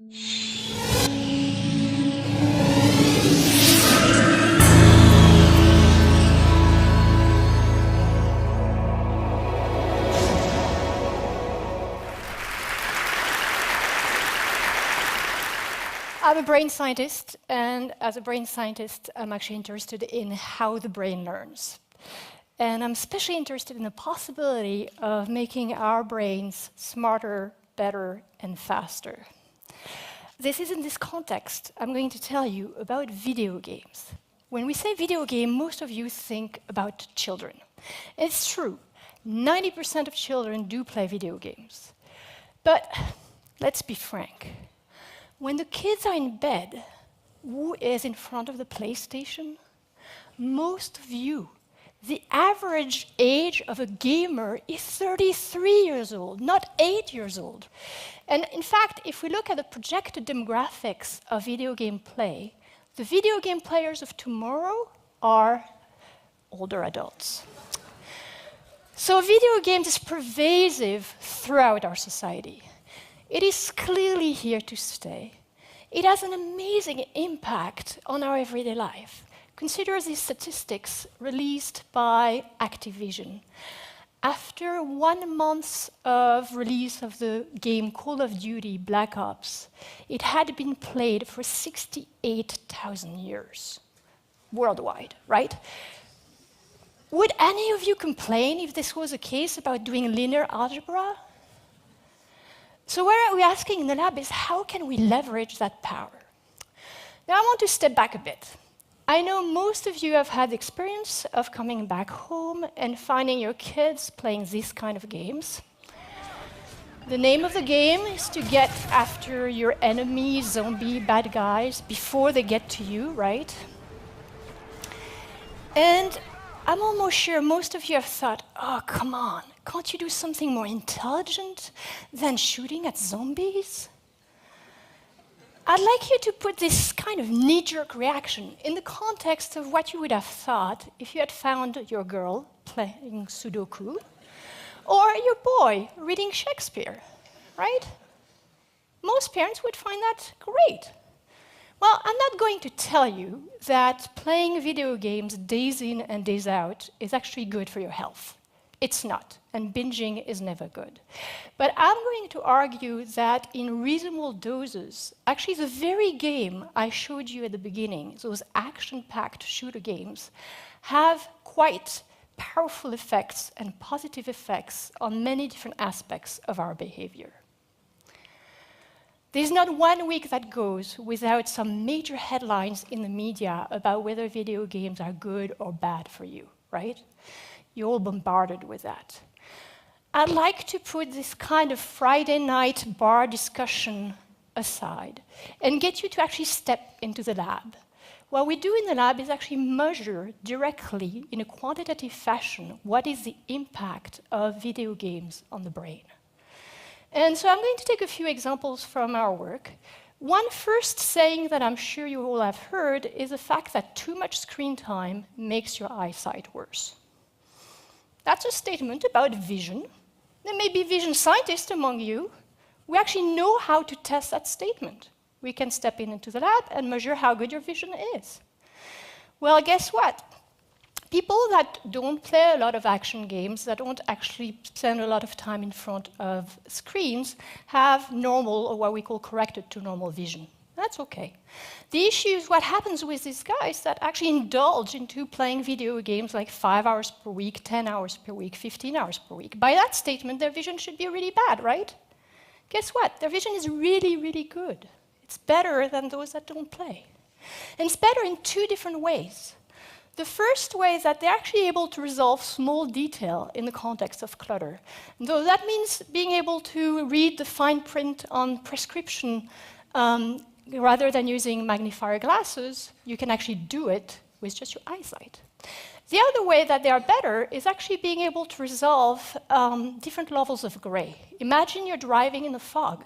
I'm a brain scientist, and as a brain scientist, I'm actually interested in how the brain learns. And I'm especially interested in the possibility of making our brains smarter, better, and faster. This is in this context I'm going to tell you about video games. When we say video game, most of you think about children. It's true, 90% of children do play video games. But let's be frank. When the kids are in bed, who is in front of the PlayStation? Most of you. The average age of a gamer is 33 years old, not 8 years old. And in fact, if we look at the projected demographics of video game play, the video game players of tomorrow are older adults. So video games is pervasive throughout our society. It is clearly here to stay. It has an amazing impact on our everyday life. Consider these statistics released by Activision. After 1 month of release of the game Call of Duty Black Ops, it had been played for 68,000 years worldwide, right? Would any of you complain if this was a case about doing linear algebra? So what we're asking in the lab is how can we leverage that power? Now I want to step back a bit. I know most of you have had the experience of coming back home and finding your kids playing these kind of games. The name of the game is to get after your enemy, zombie, bad guys before they get to you, right? And I'm almost sure most of you have thought, oh, come on, can't you do something more intelligent than shooting at zombies? I'd like you to put this kind of knee-jerk reaction in the context of what you would have thought if you had found your girl playing Sudoku or your boy reading Shakespeare, right? Most parents would find that great. Well, I'm not going to tell you that playing video games days in and days out is actually good for your health. It's not, and binging is never good. But I'm going to argue that in reasonable doses, actually the very game I showed you at the beginning, those action-packed shooter games, have quite powerful effects and positive effects on many different aspects of our behavior. There's not 1 week that goes without some major headlines in the media about whether video games are good or bad for you, right? You're all bombarded with that. I'd like to put this kind of Friday night bar discussion aside and get you to actually step into the lab. What we do in the lab is actually measure directly, in a quantitative fashion, what is the impact of video games on the brain. And so I'm going to take a few examples from our work. One first saying that I'm sure you all have heard is the fact that too much screen time makes your eyesight worse. That's a statement about vision. There may be vision scientists among you. We actually know how to test that statement. We can step into the lab and measure how good your vision is. Well, guess what? People that don't play a lot of action games, that don't actually spend a lot of time in front of screens, have normal, or what we call corrected to normal vision. That's okay. The issue is what happens with these guys that actually indulge into playing video games like 5 hours per week, 10 hours per week, 15 hours per week. By that statement, their vision should be really bad, right? Guess what? Their vision is really, really good. It's better than those that don't play. And it's better in 2 different ways. The first way is that they're actually able to resolve small detail in the context of clutter. And so that means being able to read the fine print on prescription rather than using magnifier glasses. You can actually do it with just your eyesight. The other way that they are better is actually being able to resolve different levels of gray. Imagine you're driving in the fog.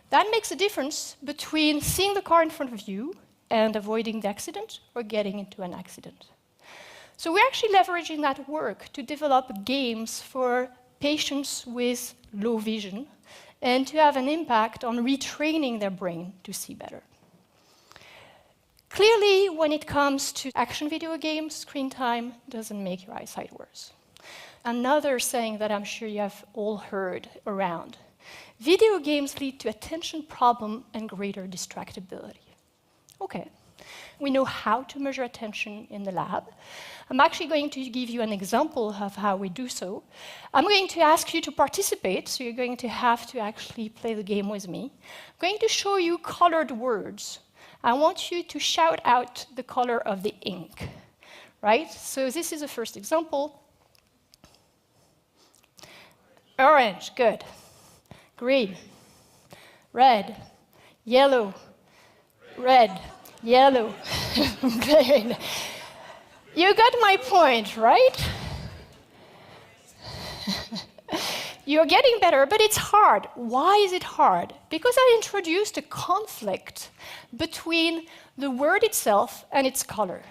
That makes a difference between seeing the car in front of you and avoiding the accident or getting into an accident. So we're actually leveraging that work to develop games for patients with low vision and to have an impact on retraining their brain to see better. Clearly, when it comes to action video games, screen time doesn't make your eyesight worse. Another saying that I'm sure you have all heard around: video games lead to attention problem and greater distractibility. Okay, we know how to measure attention in the lab. I'm actually going to give you an example of how we do so. I'm going to ask you to participate, so you're going to have to actually play the game with me. I'm going to show you colored words. I want you to shout out the color of the ink, right? So this is the first example. Orange, good. Green, red, yellow, red, yellow. You got my point, right? You're getting better, but it's hard. Why is it hard? Because I introduced a conflict between the word itself and its color.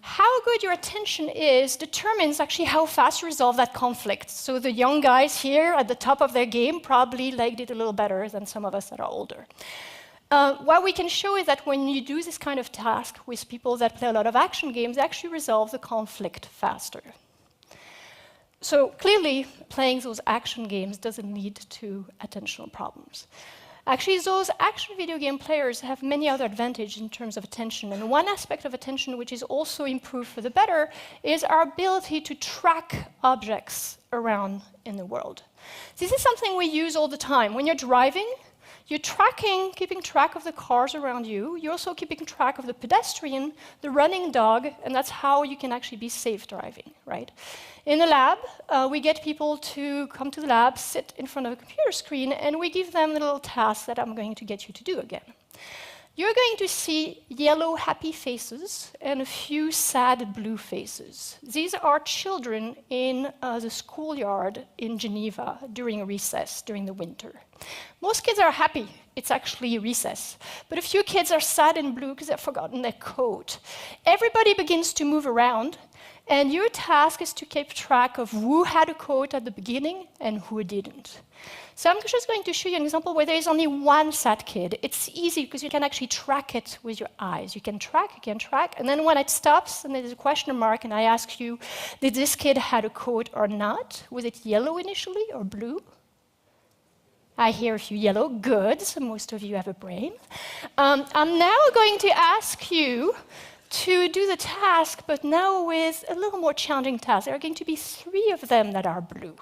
How good your attention is determines actually how fast you resolve that conflict. So the young guys here at the top of their game probably liked it a little better than some of us that are older. What we can show is that when you do this kind of task with people that play a lot of action games, they actually resolve the conflict faster. So clearly, playing those action games doesn't lead to attentional problems. Actually, those action video game players have many other advantages in terms of attention. And one aspect of attention which is also improved for the better is our ability to track objects around in the world. This is something we use all the time. When you're driving, you're keeping track of the cars around you. You're also keeping track of the pedestrian, the running dog, and that's how you can actually be safe driving, right? In the lab, we get people to come to the lab, sit in front of a computer screen, and we give them the little tasks that I'm going to get you to do again. You're going to see yellow happy faces and a few sad blue faces. These are children in the schoolyard in Geneva during recess, during the winter. Most kids are happy. It's actually recess. But a few kids are sad and blue because they've forgotten their coat. Everybody begins to move around, and your task is to keep track of who had a coat at the beginning and who didn't. So I'm just going to show you an example where there is only one sad kid. It's easy because you can actually track it with your eyes. You can track, and then when it stops and there's a question mark and I ask you, did this kid have a coat or not? Was it yellow initially or blue? I hear a few yellow, good, so most of you have a brain. I'm now going to ask you to do the task, but now with a little more challenging task. There are going to be 3 of them that are blue.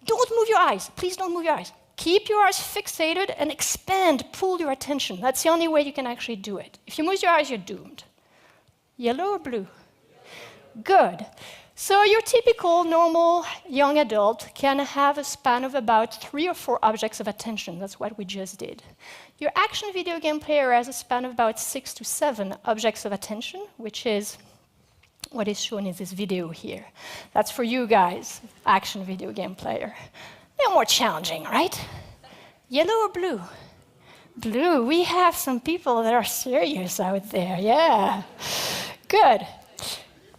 Don't move your eyes. Please don't move your eyes. Keep your eyes fixated and expand, pull your attention. That's the only way you can actually do it. If you move your eyes, you're doomed. Yellow or blue? Good. So your typical, normal young adult can have a span of about 3 or 4 objects of attention. That's what we just did. Your action video game player has a span of about 6 to 7 objects of attention, which is what is shown in this video here. That's for you guys, action video game player. They're more challenging, right? Yellow or blue? Blue. We have some people that are serious out there, yeah. Good.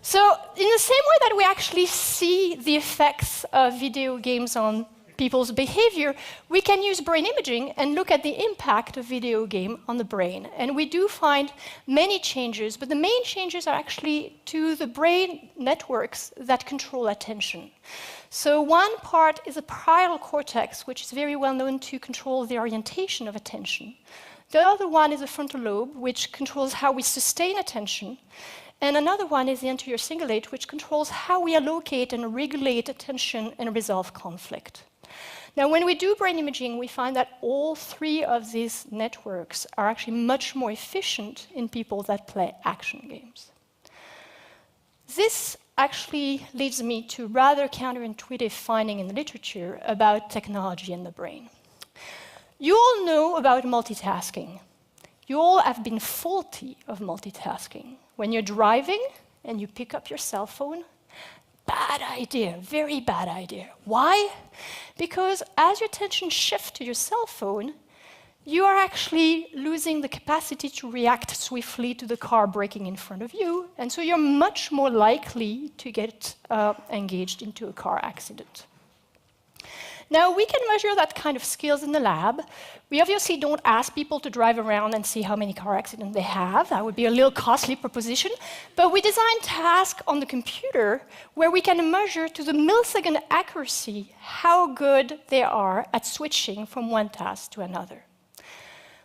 So in the same way that we actually see the effects of video games on people's behavior, we can use brain imaging and look at the impact of video game on the brain. And we do find many changes, but the main changes are actually to the brain networks that control attention. So one part is the parietal cortex, which is very well known to control the orientation of attention. The other one is the frontal lobe, which controls how we sustain attention. And another one is the anterior cingulate, which controls how we allocate and regulate attention and resolve conflict. Now, when we do brain imaging, we find that all 3 of these networks are actually much more efficient in people that play action games. This actually leads me to a rather counterintuitive finding in the literature about technology in the brain. You all know about multitasking. You all have been faulty of multitasking. When you're driving and you pick up your cell phone, bad idea, very bad idea. Why? Because as your attention shifts to your cell phone, you are actually losing the capacity to react swiftly to the car braking in front of you, and so you're much more likely to get engaged into a car accident. Now, we can measure that kind of skills in the lab. We obviously don't ask people to drive around and see how many car accidents they have. That would be a little costly proposition. But we design tasks on the computer where we can measure to the millisecond accuracy how good they are at switching from one task to another.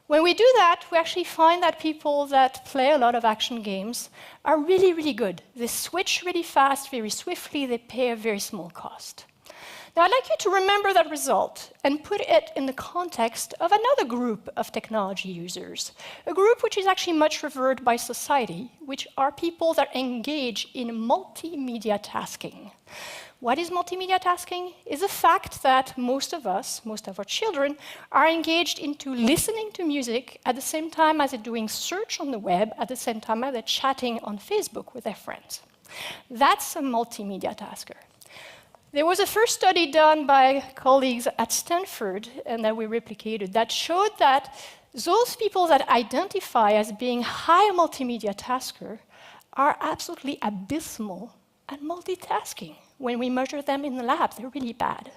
When we do that, we actually find that people that play a lot of action games are really, really good. They switch really fast, very swiftly, they pay a very small cost. Now, I'd like you to remember that result and put it in the context of another group of technology users, a group which is actually much revered by society, which are people that engage in multimedia tasking. What is multimedia tasking? It's the fact that most of us, most of our children, are engaged into listening to music at the same time as they're doing search on the web, at the same time as they're chatting on Facebook with their friends. That's a multimedia tasker. There was a first study done by colleagues at Stanford, and that we replicated, that showed that those people that identify as being high multimedia tasker are absolutely abysmal at multitasking. When we measure them in the lab, they're really bad,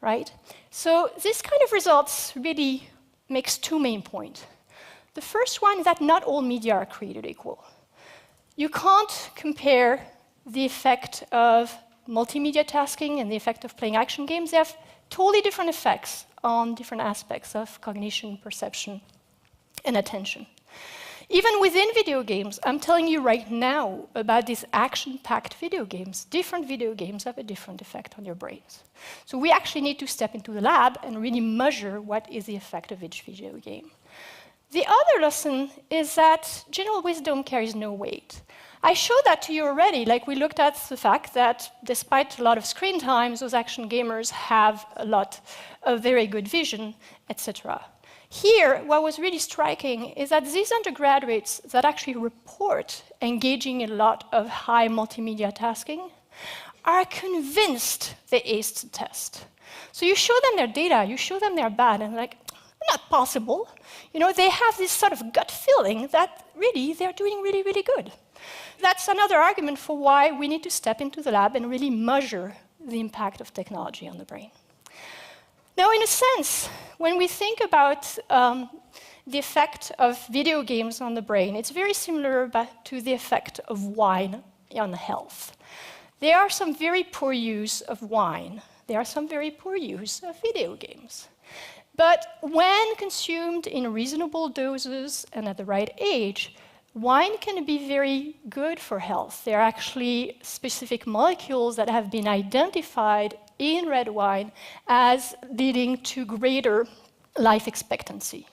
right? So this kind of results really makes two main points. The first one is that not all media are created equal. You can't compare the effect of multimedia tasking and the effect of playing action games. They have totally different effects on different aspects of cognition, perception, and attention. Even within video games, I'm telling you right now about these action-packed video games. Different video games have a different effect on your brains. So we actually need to step into the lab and really measure what is the effect of each video game. The other lesson is that general wisdom carries no weight. I showed that to you already, like we looked at the fact that despite a lot of screen time, those action gamers have a lot of very good vision, etc. Here, what was really striking is that these undergraduates that actually report engaging in a lot of high multimedia tasking are convinced they aced the test. So you show them their data, you show them they're bad, and they're like, not possible. You know, they have this sort of gut feeling that really they're doing really, really good. That's another argument for why we need to step into the lab and really measure the impact of technology on the brain. Now, in a sense, when we think about the effect of video games on the brain, it's very similar to the effect of wine on health. There are some very poor use of wine. There are some very poor use of video games. But when consumed in reasonable doses and at the right age, wine can be very good for health. There are actually specific molecules that have been identified in red wine as leading to greater life expectancy.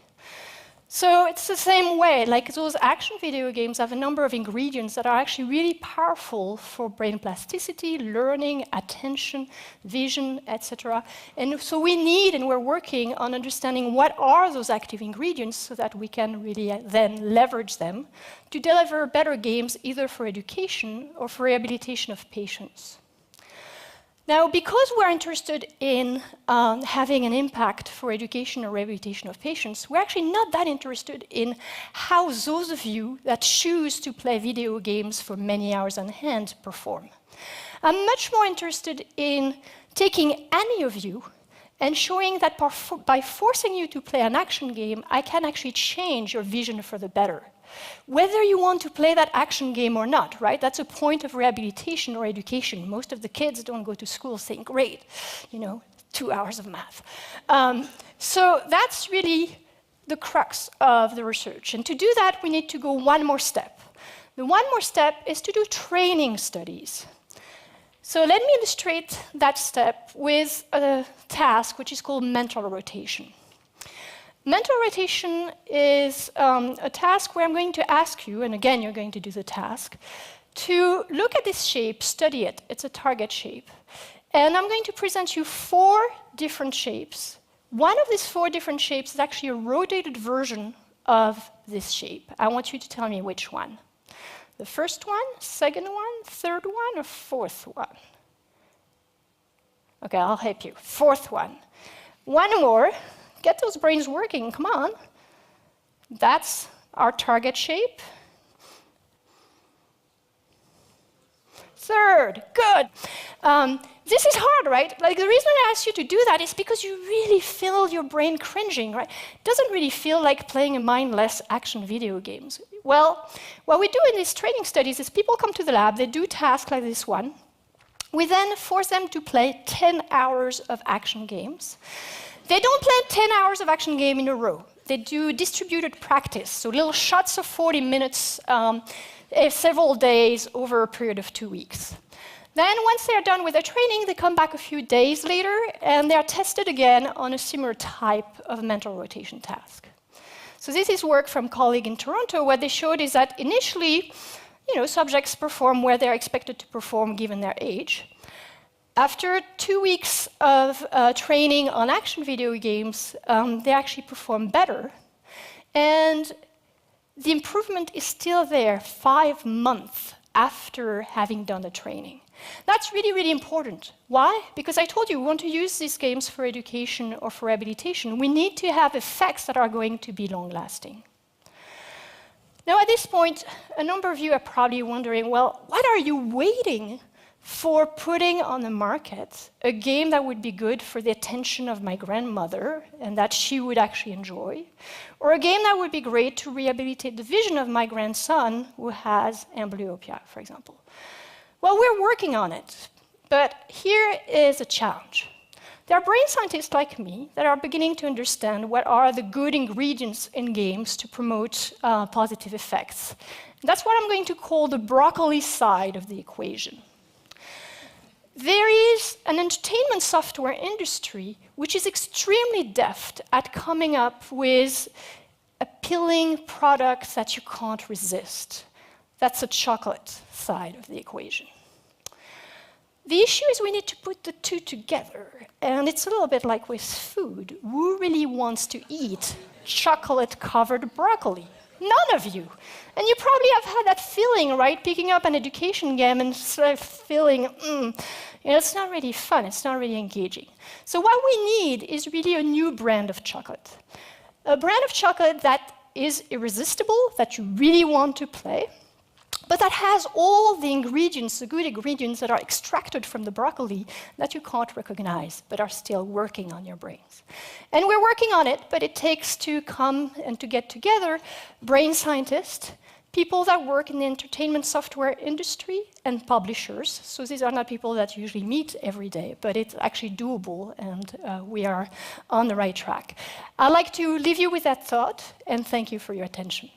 So it's the same way, like those action video games have a number of ingredients that are actually really powerful for brain plasticity, learning, attention, vision, etc. And so we need, and we're working on understanding what are those active ingredients so that we can really then leverage them to deliver better games either for education or for rehabilitation of patients. Now, because we're interested in having an impact for education or rehabilitation of patients, we're actually not that interested in how those of you that choose to play video games for many hours on hand perform. I'm much more interested in taking any of you and showing that by forcing you to play an action game, I can actually change your vision for the better. Whether you want to play that action game or not, right? That's a point of rehabilitation or education. Most of the kids don't go to school saying, great, 2 hours of math. So that's really the crux of the research. And to do that, we need to go one more step. The one more step is to do training studies. So let me illustrate that step with a task which is called mental rotation. Mental rotation is a task where I'm going to ask you, and again, you're going to do the task, to look at this shape, study it. It's a target shape. And I'm going to present you 4 different shapes. One of these 4 different shapes is actually a rotated version of this shape. I want you to tell me which one. The first one, second one, third one, or fourth one? Okay, I'll help you. Fourth one. One more. Get those brains working, come on. That's our target shape. Third, good. This is hard, right? Like, the reason I asked you to do that is because you really feel your brain cringing, right? It doesn't really feel like playing a mindless action video games. Well, what we do in these training studies is people come to the lab, they do tasks like this one. We then force them to play 10 hours of action games. They don't play 10 hours of action game in a row. They do distributed practice, so little shots of 40 minutes, several days over a period of 2 weeks. Then, once they're done with their training, they come back a few days later, and they're tested again on a similar type of mental rotation task. So this is work from a colleague in Toronto. What they showed is that initially, subjects perform where they're expected to perform given their age. After 2 weeks of training on action video games, they actually perform better. And the improvement is still there 5 months after having done the training. That's really, really important. Why? Because I told you, we want to use these games for education or for rehabilitation. We need to have effects that are going to be long-lasting. Now, at this point, a number of you are probably wondering, well, what are you waiting for putting on the market a game that would be good for the attention of my grandmother and that she would actually enjoy, or a game that would be great to rehabilitate the vision of my grandson who has amblyopia, for example? Well, we're working on it, but here is a challenge. There are brain scientists like me that are beginning to understand what are the good ingredients in games to promote positive effects. And that's what I'm going to call the broccoli side of the equation. There is an entertainment software industry which is extremely deft at coming up with appealing products that you can't resist. That's the chocolate side of the equation. The issue is we need to put the two together, and it's a little bit like with food. Who really wants to eat chocolate-covered broccoli? None of you. And you probably have had that feeling, right? Picking up an education game and sort of feeling, it's not really fun, it's not really engaging. So what we need is really a new brand of chocolate. A brand of chocolate that is irresistible, that you really want to play, but that has all the ingredients, the good ingredients that are extracted from the broccoli that you can't recognize, but are still working on your brains. And we're working on it, but it takes to come and to get together brain scientists, people that work in the entertainment software industry, and publishers. So these are not people that you usually meet every day, but it's actually doable, and we are on the right track. I'd like to leave you with that thought, and thank you for your attention.